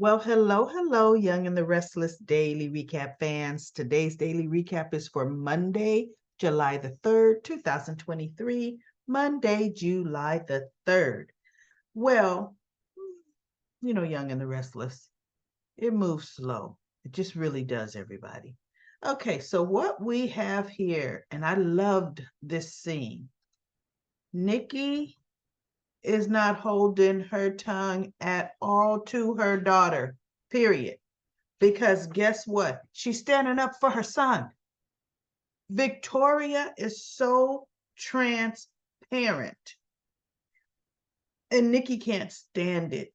Well, hello, Young and the Restless Daily Recap fans. Today's daily recap is for Monday, July the 3rd, 2023. Monday, July the 3rd. Well, Young and the Restless, it moves slow. It just really does, everybody. Okay, so what we have here, and I loved this scene. Nikki is not holding her tongue at all to her daughter, period. Because guess what? She's standing up for her son. Victoria is so transparent, and Nikki can't stand it.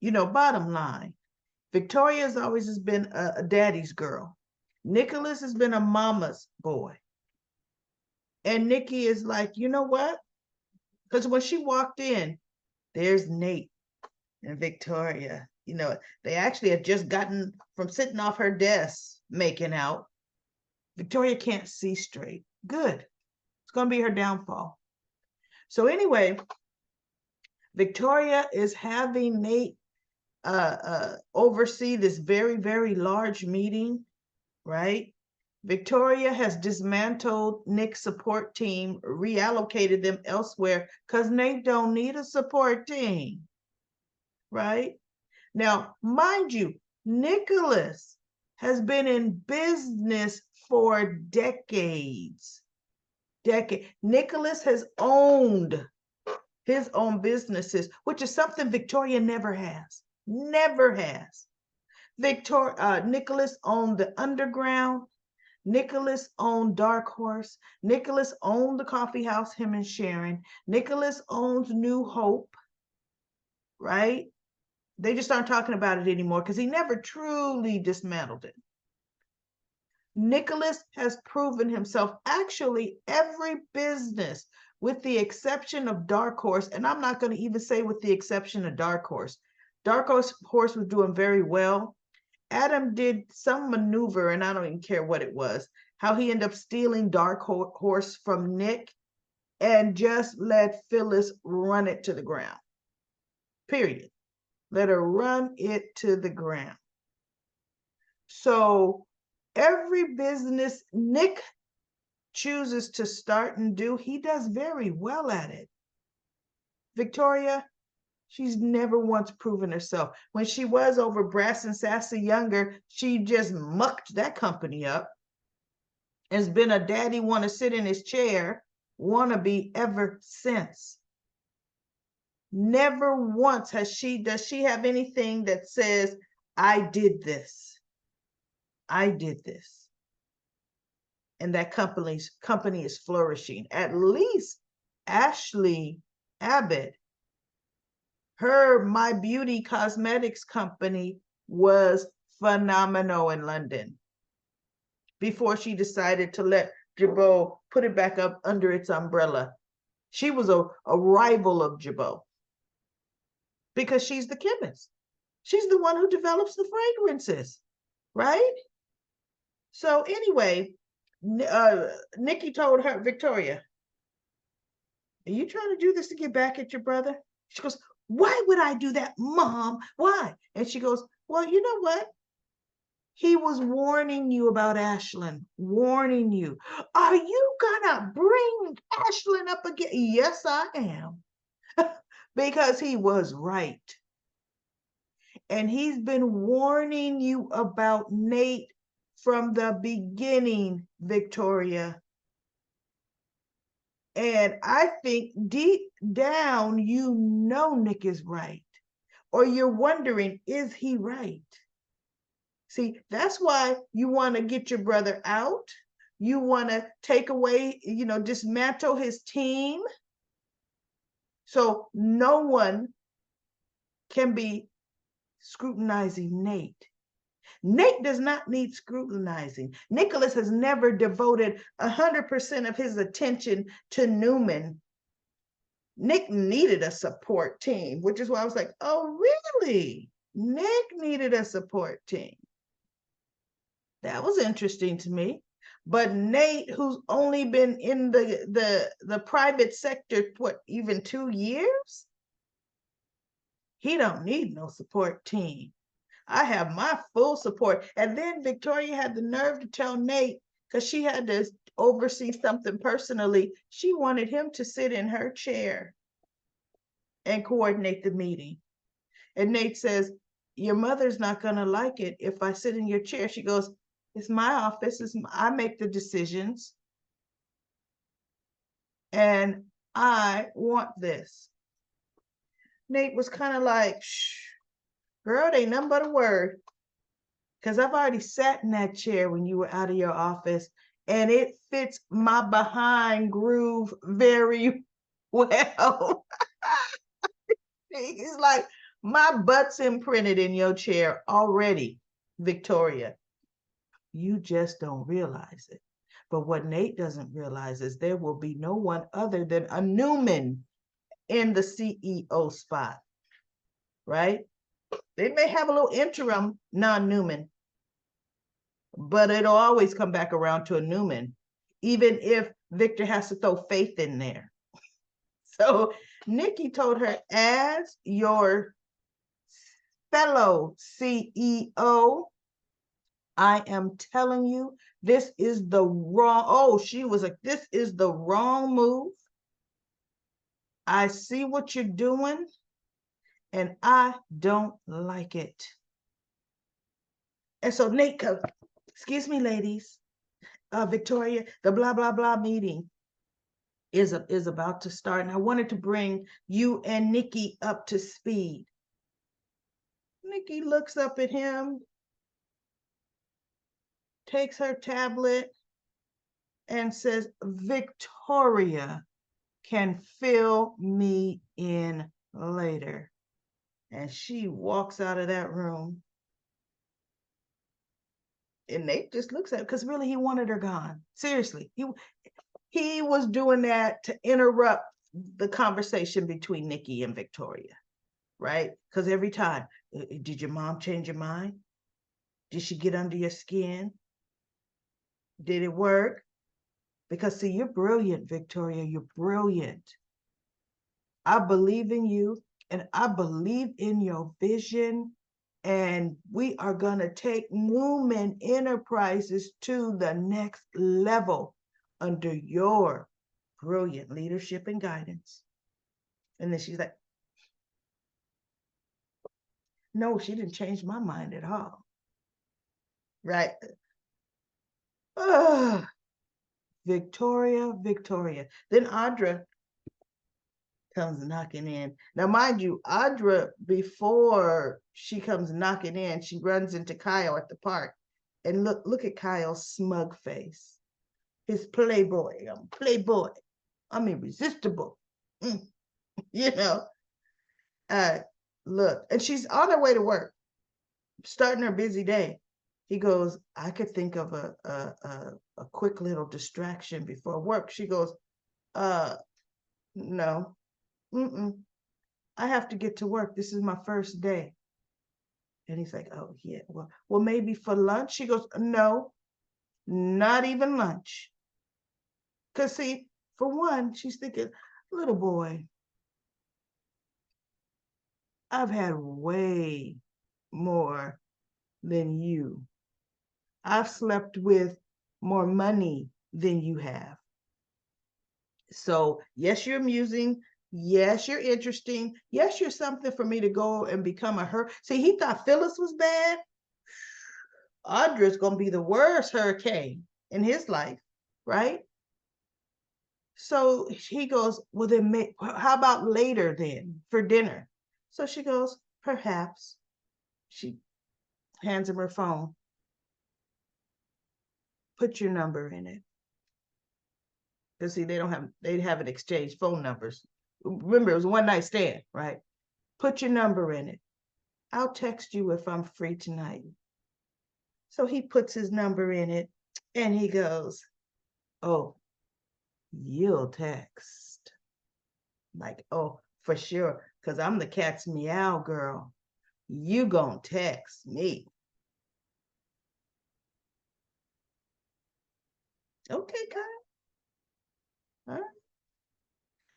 Bottom line, Victoria has been a daddy's girl. Nicholas has been a mama's boy. And Nikki is like, you know what? Because when she walked in, there's Nate and Victoria. They actually had just gotten from sitting off her desk making out. Victoria can't see straight. Good. It's going to be her downfall. So anyway, Victoria is having Nate oversee this very, very large meeting, right? Victoria has dismantled Nick's support team, reallocated them elsewhere because Nate don't need a support team, right? Now, mind you, Nicholas has been in business for decades. Nicholas has owned his own businesses, which is something Victoria never has. Never has. Nicholas owned the Underground. Nicholas owned Dark Horse. Nicholas owned the coffee house, him and Sharon. Nicholas owns New Hope, right? They just aren't talking about it anymore because he never truly dismantled it. Nicholas has proven himself. Actually, every business, with the exception of Dark Horse, and I'm not going to even say with the exception of Dark Horse. Dark Horse was doing very well. Adam did some maneuver, and I don't even care what it was, how he ended up stealing Dark Horse from Nick and just let Phyllis run it to the ground. Period. Let her run it to the ground. So every business Nick chooses to start and do, he does very well at it. Victoria, she's never once proven herself. When she was over Brass and Sassy Younger, she just mucked that company up. Has been a daddy want to sit in his chair wannabe ever since. Never once does she have anything that says, I did this. I did this. And that company is flourishing. At least Ashley Abbott, her My Beauty Cosmetics company was phenomenal in London before she decided to let Jabot put it back up under its umbrella. She was a rival of Jabot because she's the chemist. She's the one who develops the fragrances, right? So anyway, Nikki told her, Victoria, are you trying to do this to get back at your brother? She goes, why would I do that, Mom? Why? And she goes, well, you know what? He was warning you about Ashlyn, warning you. Are you gonna bring Ashlyn up again? Yes, I am. Because he was right. And he's been warning you about Nate from the beginning, Victoria. And I think deep down, Nick is right. Or you're wondering, is he right? See, that's why you want to get your brother out. You want to take away, dismantle his team. So no one can be scrutinizing Nate. Nate does not need scrutinizing. Nicholas has never devoted 100% of his attention to Newman. Nick needed a support team, which is why I was like, oh, really? Nick needed a support team. That was interesting to me. But Nate, who's only been in the private sector, what, even 2 years? He don't need no support team. I have my full support. And then Victoria had the nerve to tell Nate, because she had to oversee something personally, she wanted him to sit in her chair and coordinate the meeting. And Nate says, your mother's not going to like it if I sit in your chair. She goes, it's my office. I make the decisions. And I want this. Nate was kind of like, shh, girl, it ain't nothing but a word. Because I've already sat in that chair when you were out of your office, and it fits my behind groove very well. It's like my butt's imprinted in your chair already, Victoria. You just don't realize it. But what Nate doesn't realize is there will be no one other than a Newman in the CEO spot, right? They may have a little interim non-Newman, but it'll always come back around to a Newman, even if Victor has to throw Faith in there. So Nikki told her, as your fellow CEO, I am telling you, this is the wrong, oh, she was like, this is the wrong move. I see what you're doing, and I don't like it. And so Nate goes, excuse me, ladies, Victoria, the blah, blah, blah meeting is about to start. And I wanted to bring you and Nikki up to speed. Nikki looks up at him, takes her tablet, and says, Victoria can fill me in later. And she walks out of that room. And Nate just looks at her, because really he wanted her gone. Seriously. He was doing that to interrupt the conversation between Nikki and Victoria, right? Because every time, did your mom change your mind? Did she get under your skin? Did it work? Because see, you're brilliant, Victoria. You're brilliant. I believe in you, and I believe in your vision. And we are going to take Newman Enterprises to the next level under your brilliant leadership and guidance. And then she's like, no, she didn't change my mind at all. Right? Ugh. Victoria. Then Audra comes knocking in. Now, mind you, Audra, before she comes knocking in, she runs into Kyle at the park. And look at Kyle's smug face. His playboy. I'm irresistible. You know, look, and she's on her way to work, starting her busy day. He goes, I could think of a quick little distraction before work. She goes, no, I have to get to work. This is my first day. And he's like, oh yeah, well, maybe for lunch. She goes, no, not even lunch. Because see, for one, she's thinking, little boy, I've had way more than you. I've slept with more money than you have. So yes, you're amusing. Yes, you're interesting. Yes, you're something for me to go and become a her. See, he thought Phyllis was bad. Audra's going to be the worst hurricane in his life, right? So he goes, well, then how about later then for dinner? So she goes, perhaps. She hands him her phone. Put your number in it. Because see, they haven't exchanged phone numbers. Remember, it was a one night stand, right? Put your number in it. I'll text you if I'm free tonight. So he puts his number in it and he goes, oh, you'll text. Like, oh, for sure, because I'm the cat's meow girl. You gonna text me. Okay, Kyle. All right.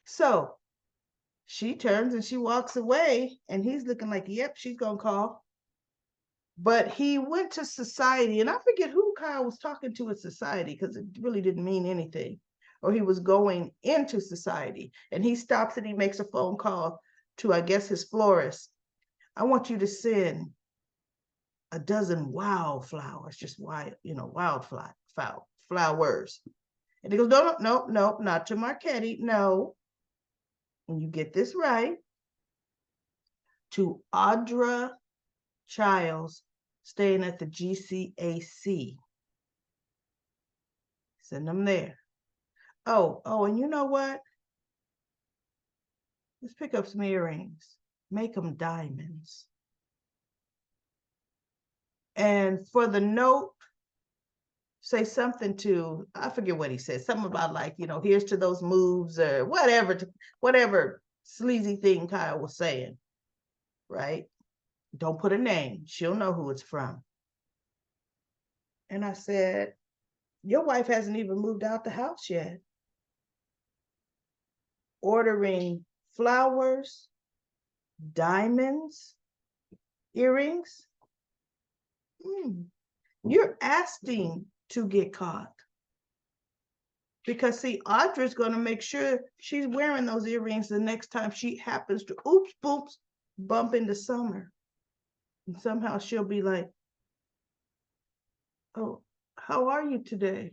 So She turns and she walks away, and he's looking like, yep, she's gonna call. But he went to society, and I forget who Kyle was talking to at society because it really didn't mean anything. Or he was going into society, and he stops and he makes a phone call to, I guess, his florist. I want you to send a dozen wildflowers, just wild, flowers. And he goes, no, no, no, no, not to Marquetti, no. And you get this right, to Audra Childs, staying at the GCAC. Send them there. Oh, and you know what? Let's pick up some earrings. Make them diamonds. And for the note, say something to, I forget what he said, something about like, here's to those moves or whatever sleazy thing Kyle was saying, right? Don't put a name. She'll know who it's from. And I said, your wife hasn't even moved out the house yet. Ordering flowers, diamonds, earrings. You're asking to get caught. Because see, Audra's going to make sure she's wearing those earrings the next time she happens to, oops, boops, bump into Summer. And somehow she'll be like, oh, how are you today?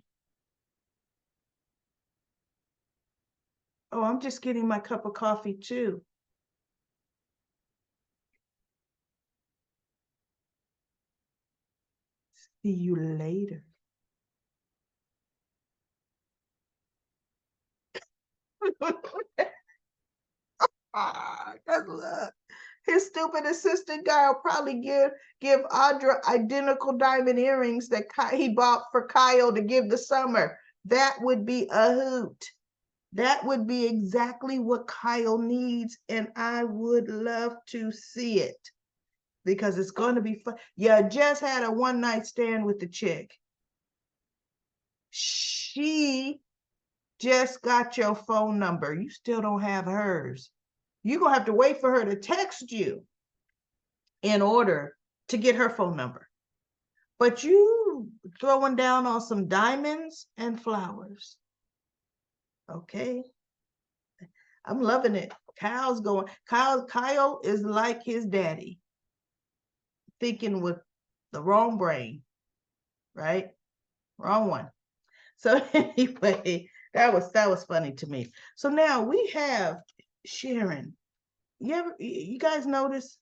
Oh, I'm just getting my cup of coffee too. See you later. Good luck. His stupid assistant guy will probably give Audra identical diamond earrings that he bought for Kyle to give to Summer. That would be a hoot. That would be exactly what Kyle needs, and I would love to see it because it's going to be fun. You just had a one-night stand with the chick. She just got your phone number. You still don't have hers. You're going to have to wait for her to text you in order to get her phone number. But you throwing down on some diamonds and flowers. Okay. I'm loving it. Kyle is like his daddy, thinking with the wrong brain, right? Wrong one. So anyway, that was funny to me. So now we have Sharon. You guys notice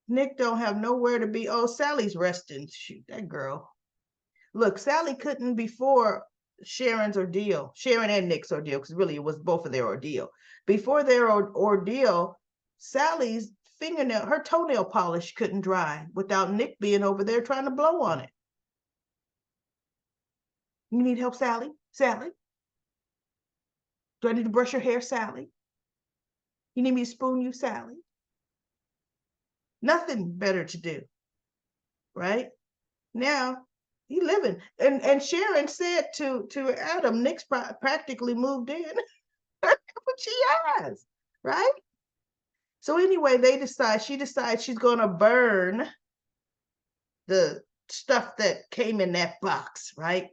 Nick don't have nowhere to be. Oh, Sally's resting. Shoot, that girl. Look, Sally couldn't before Sharon's ordeal, Sharon and Nick's ordeal, because really it was both of their ordeal. Before their ordeal, Sally's her toenail polish couldn't dry without Nick being over there trying to blow on it. You need help, Sally? Sally? Do I need to brush your hair, Sally? You need me to spoon you, Sally? Nothing better to do, right? Now, he living. And Sharon said to Adam, Nick's practically moved in. But she has, right? So anyway, she decides she's going to burn the stuff that came in that box, right?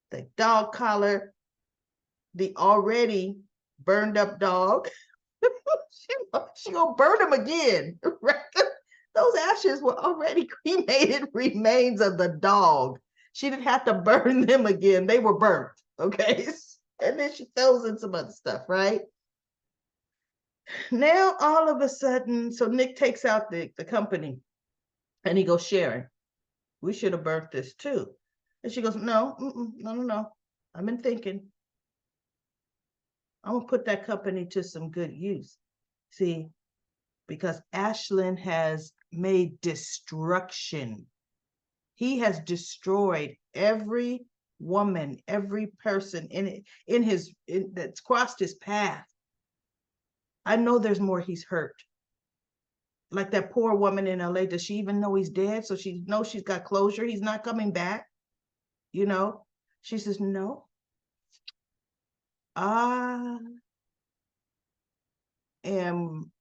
The dog collar, the already burned up dog. she gonna burn them again, right? Those ashes were already cremated remains of the dog. She didn't have to burn them again. They were burnt, okay? And then she throws in some other stuff, right? Now, all of a sudden, so Nick takes out the company and he goes, Sharon, we should have burnt this too. And she goes, no, no. I've been thinking. I'm going to put that company to some good use. See, because Ashlyn has made destruction. He has destroyed every woman, every person that's crossed his path. I know there's more he's hurt. Like that poor woman in LA, does she even know he's dead? So she knows she's got closure. He's not coming back. She says, no. am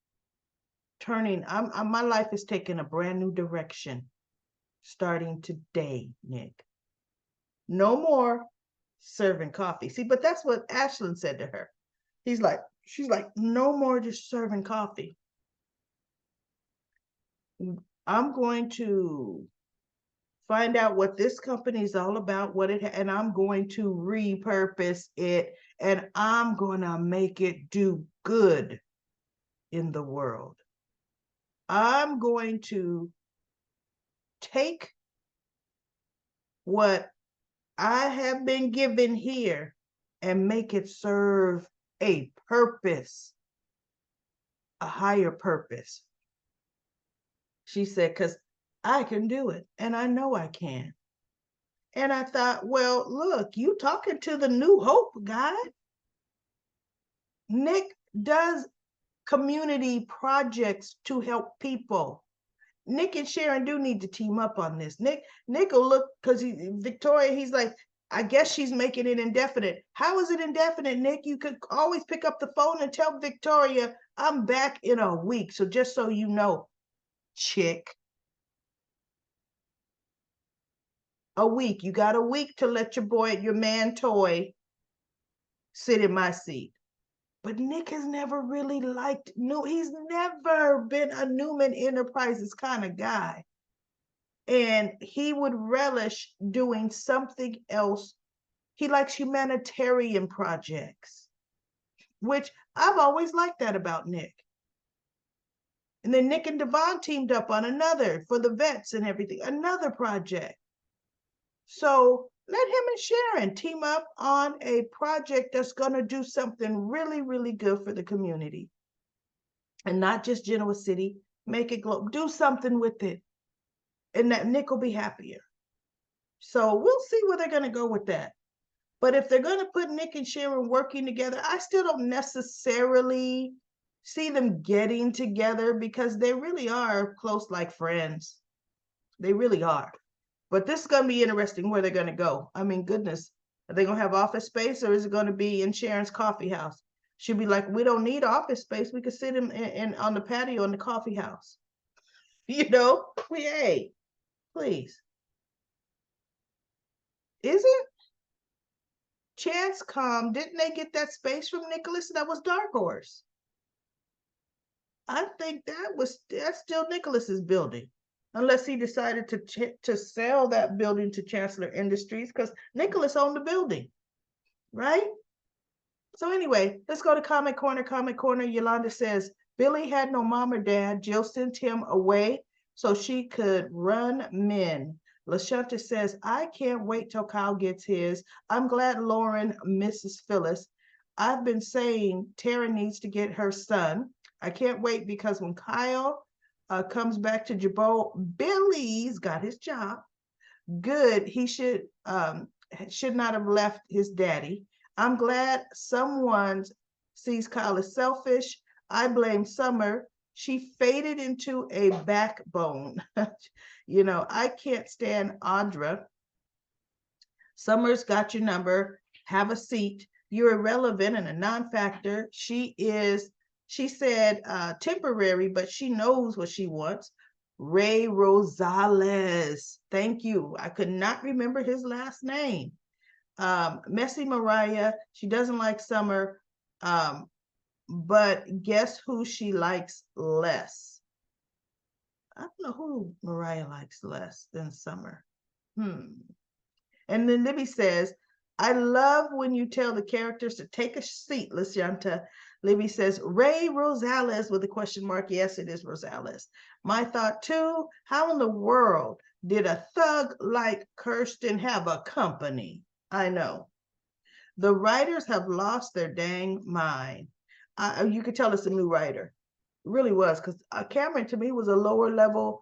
turning, my life is taking a brand new direction starting today, Nick. No more serving coffee. See, but that's what Ashlyn said to her. She's like, no more just serving coffee. I'm going to find out what this company is all about, and I'm going to repurpose it, and I'm going to make it do good in the world. I'm going to take what I have been given here and make it serve a purpose, a higher purpose. She said, because I can do it, and I know I can. And I thought, well, look, you talking to the New Hope guy. Nick does community projects to help people. Nick and Sharon do need to team up on this. Nick will look, because Victoria, he's like, I guess she's making it indefinite. How is it indefinite, Nick? You could always pick up the phone and tell Victoria, I'm back in a week. So just so you know, chick. A week. You got a week to let your man toy sit in my seat. But Nick has never really liked he's never been a Newman Enterprises kind of guy. And he would relish doing something else. He likes humanitarian projects, which I've always liked that about Nick. And then Nick and Devon teamed up on another for the vets and everything, another project. So let him and Sharon team up on a project that's going to do something really, really good for the community. And not just Genoa City, make it glow, do something with it. And that Nick will be happier. So we'll see where they're going to go with that. But if they're going to put Nick and Sharon working together, I still don't necessarily see them getting together, because they really are close like friends. They really are. But this is going to be interesting where they're going to go. I mean, goodness, are they going to have office space, or is it going to be in Sharon's coffee house? She'll be like, we don't need office space. We could sit in on the patio in the coffee house. Hey, please. Isn't Chance didn't they get that space from Nicholas? That was Dark Horse. I think that's still Nicholas's building, unless he decided to sell that building to Chancellor Industries, because Nicholas owned the building, right? So anyway, let's go to Comment Corner. Comment Corner, Yolanda says, Billy had no mom or dad. Jill sent him away so she could run men. LaShunta says, I can't wait till Kyle gets his. I'm glad Lauren misses Phyllis. I've been saying Tara needs to get her son. I can't wait, because when Kyle comes back to Jabot, Billy's got his job. Good. He should not have left his daddy. I'm glad someone sees Kyle as selfish. I blame Summer. She faded into a backbone. I can't stand Audra. Summer's got your number. Have a seat. You're irrelevant and a non-factor. She said temporary, but she knows what she wants. Ray Rosales. Thank you. I could not remember his last name. Messy Mariah. She doesn't like Summer. But guess who she likes less? I don't know who Mariah likes less than Summer. And then Libby says, I love when you tell the characters to take a seat, Lashanta. Libby says, Ray Rosales with a question mark. Yes, it is Rosales. My thought too, how in the world did a thug like Kirsten have a company? I know. The writers have lost their dang mind. You could tell it's a new writer. It really was, because Cameron to me was a lower level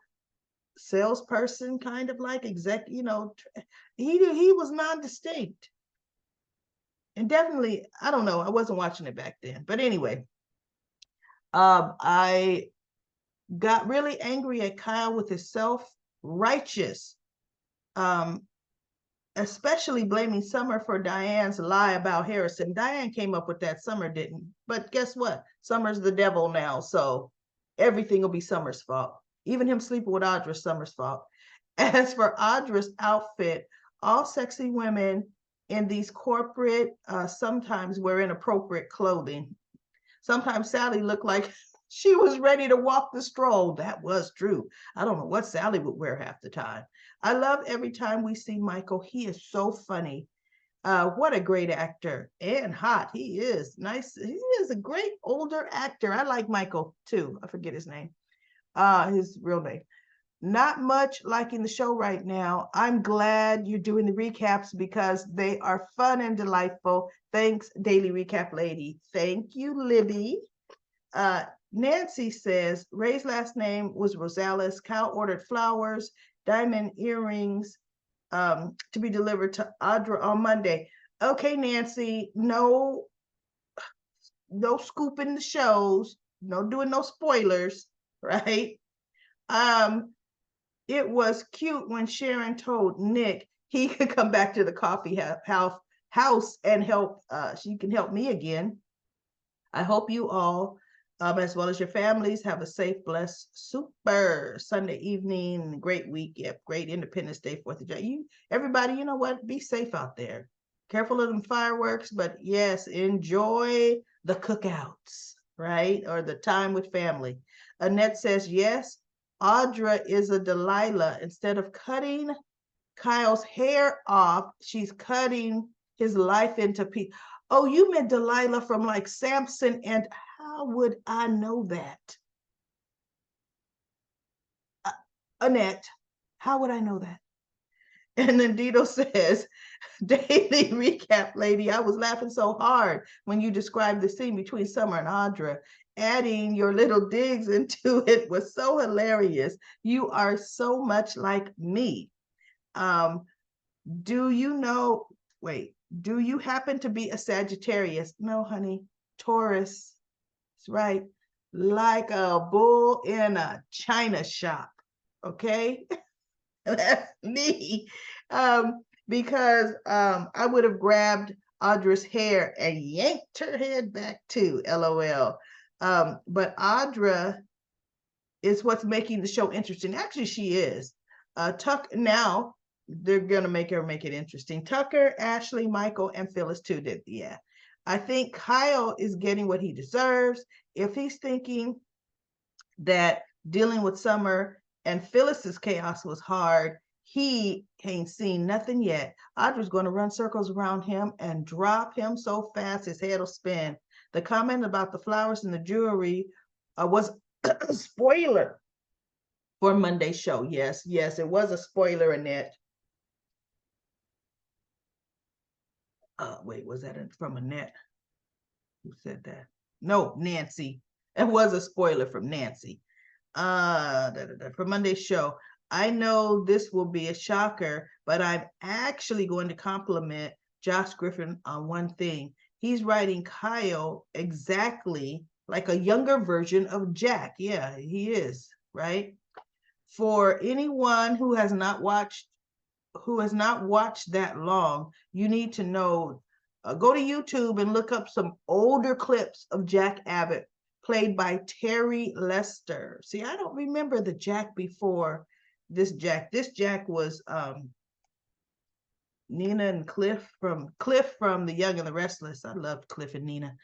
salesperson, kind of like exec. He was non-distinct. And definitely, I don't know, I wasn't watching it back then. But anyway, I got really angry at Kyle with his self-righteous especially blaming Summer for Diane's lie about Harrison. Diane came up with that, Summer didn't. But guess what? Summer's the devil now, so everything will be Summer's fault. Even him sleeping with Audra, Summer's fault. As for Audra's outfit, all sexy women in these corporate, sometimes wear inappropriate clothing. Sometimes Sally looked like she was ready to walk the stroll. That was true. I don't know what Sally would wear half the time. I love every time we see Michael. He is so funny. What a great actor and hot. He is nice. He is a great older actor. I like Michael too. I forget his name, his real name. Not much liking the show right now. I'm glad you're doing the recaps because they are fun and delightful. Thanks, Daily Recap Lady. Thank you, Libby. Uh, Nancy says Ray's last name was Rosales. Kyle ordered flowers, diamond earrings to be delivered to Audra on Monday. Okay, Nancy, no scooping the shows, no doing no spoilers, right? Um, it was cute when Sharon told Nick he could come back to the coffee house and help. She can help me again. I hope you all, as well as your families, have a safe, blessed, super Sunday evening, great week. Yep, great Independence Day, 4th of July. Everybody, you know what? Be safe out there. Careful of them fireworks, but yes, enjoy the cookouts, right? Or the time with family. Annette says, yes, Audra is a Delilah. Instead of cutting Kyle's hair off, she's cutting his life into pieces. Oh, you meant Delilah from like Samson, and how would I know that? Annette, how would I know that? And then Dito says, Daily Recap Lady, I was laughing so hard when you described the scene between Summer and Audra. Adding your little digs into it was so hilarious. You are so much like me. Um, do you know, wait, do you happen to be a Sagittarius? No, honey, Taurus. That's right. Like a bull in a china shop. Okay. That's me. Because I would have grabbed Audra's hair and yanked her head back too. LOL. But Audra is what's making the show interesting. Actually, she is. Tuck now they're gonna make it interesting. Tucker, Ashley, Michael, and Phyllis too did. Yeah. I think Kyle is getting what he deserves. If he's thinking that dealing with Summer and Phyllis's chaos was hard, he ain't seen nothing yet. Audra's going to run circles around him and drop him so fast his head will spin. The comment about the flowers and the jewelry was a spoiler for Monday's show. Yes, it was a spoiler, Annette. Wait, was that from Annette? Who said that? No, Nancy. It was a spoiler from Nancy. For Monday's show. I know this will be a shocker, but I'm actually going to compliment Josh Griffin on one thing. He's writing Kyle exactly like a younger version of Jack. Yeah, he is, right? For anyone who has not watched that long, you need to know, go to YouTube and look up some older clips of Jack Abbott played by Terry Lester. See, I don't remember the Jack before this Jack. This Jack was Nina and Cliff from The Young and the Restless. I loved Cliff and Nina.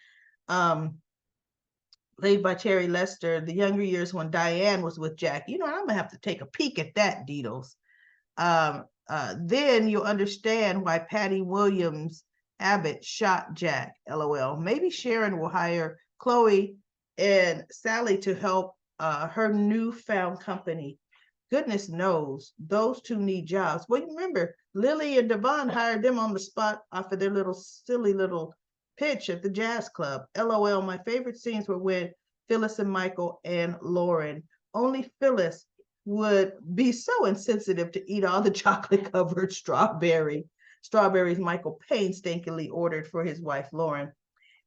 Played by Terry Lester, the younger years when Diane was with Jack. You know, I'm gonna have to take a peek at that, Deedles. Then you'll understand why Patty Williams Abbott shot Jack. LOL. Maybe Sharon will hire Chloe and Sally to help her newfound company. Goodness knows those two need jobs. Well, you remember Lily and Devon hired them on the spot off of their little silly little pitch at the jazz club. LOL. My favorite scenes were with Phyllis and Michael and Lauren. Only Phyllis would be so insensitive to eat all the chocolate covered strawberries Michael painstakingly ordered for his wife Lauren.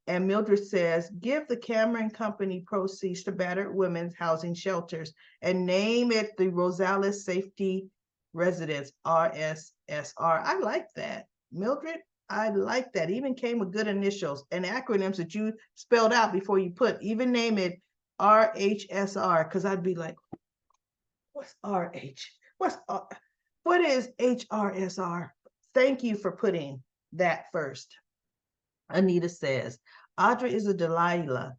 And Mildred says, give the Cameron Company proceeds to battered women's housing shelters and name it the Rosales Safety residents, RSSR. I like that. Mildred, I like that. Even came with good initials and acronyms that you spelled out before you put, even name it RHSR, because I'd be like, what's RH? What is HRSR? Thank you for putting that first. Anita says, Audra is a Delilah,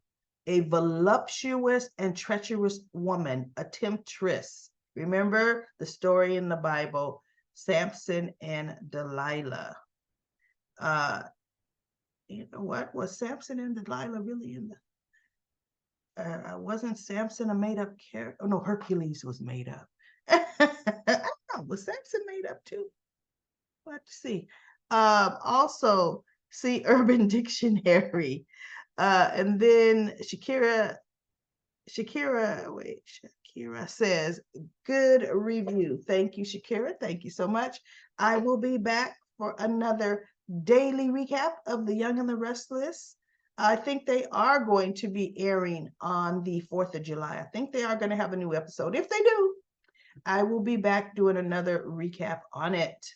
a voluptuous and treacherous woman, a temptress. Remember the story in the Bible, Samson and Delilah. You know what? Was Samson and Delilah really in the wasn't Samson a made-up character? Oh no, Hercules was made up. I don't know, was Samson made up too? We'll have to see. Also, see Urban Dictionary. And then Shakira says, good review. Thank you, Shakira. Thank you so much. I will be back for another daily recap of The Young and the Restless. I think they are going to be airing on the 4th of July. I think they are going to have a new episode. If they do, I will be back doing another recap on it.